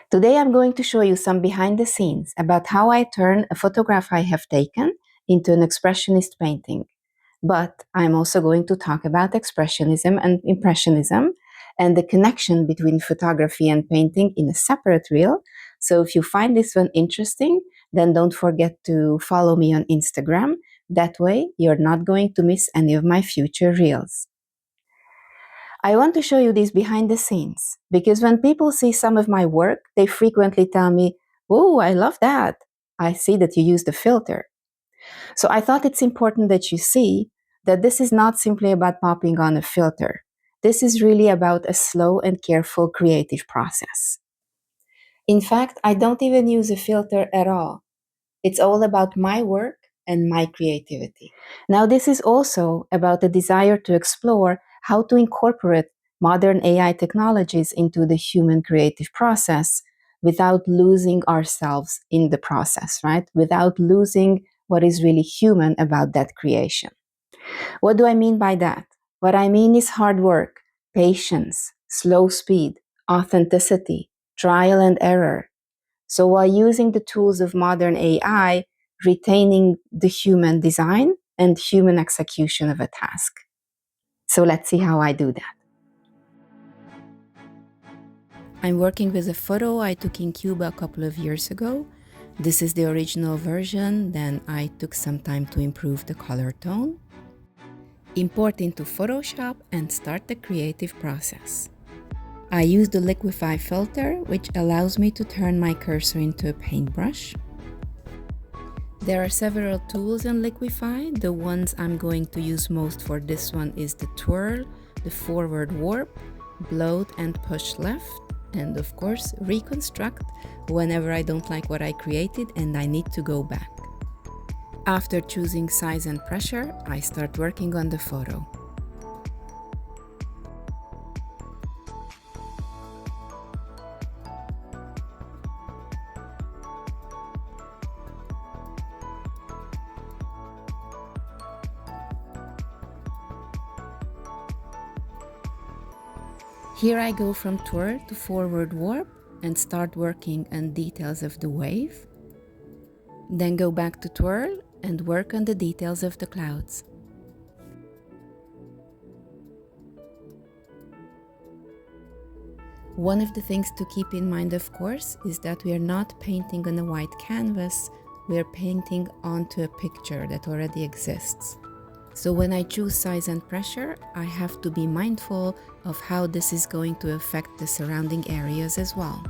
Today I'm going to show you some behind the scenes about how I turn a photograph I have taken into an expressionist painting. But I'm also going to talk about expressionism and impressionism and the connection between photography and painting in a separate reel. So if you find this one interesting, then don't forget to follow me on Instagram. That way you're not going to miss any of my future reels. I want to show you this behind the scenes because when people see some of my work, they frequently tell me, "Oh, I love that. I see that you used a filter." So I thought it's important that you see that this is not simply about popping on a filter. This is really about a slow and careful creative process. In fact, I don't even use a filter at all. It's all about my work and my creativity. Now, this is also about the desire to explore how to incorporate modern AI technologies into the human creative process without losing ourselves in the process, right? Without losing what is really human about that creation. What do I mean by that? What I mean is hard work, patience, slow speed, authenticity, trial and error. So while using the tools of modern AI, retaining the human design and human execution of a task. So let's see how I do that. I'm working with a photo I took in Cuba a couple of years ago. This is the original version, then I took some time to improve the color tone. Import into Photoshop and start the creative process. I use the Liquify filter, which allows me to turn my cursor into a paintbrush. There are several tools in Liquify. The ones I'm going to use most for this one is the twirl, the forward warp, bloat and push left, and of course reconstruct whenever I don't like what I created and I need to go back. After choosing size and pressure, I start working on the photo. Here I go from twirl to forward warp and start working on details of the wave. Then go back to twirl and work on the details of the clouds. One of the things to keep in mind, of course, is that we are not painting on a white canvas, we are painting onto a picture that already exists. So when I choose size and pressure, I have to be mindful of how this is going to affect the surrounding areas as well.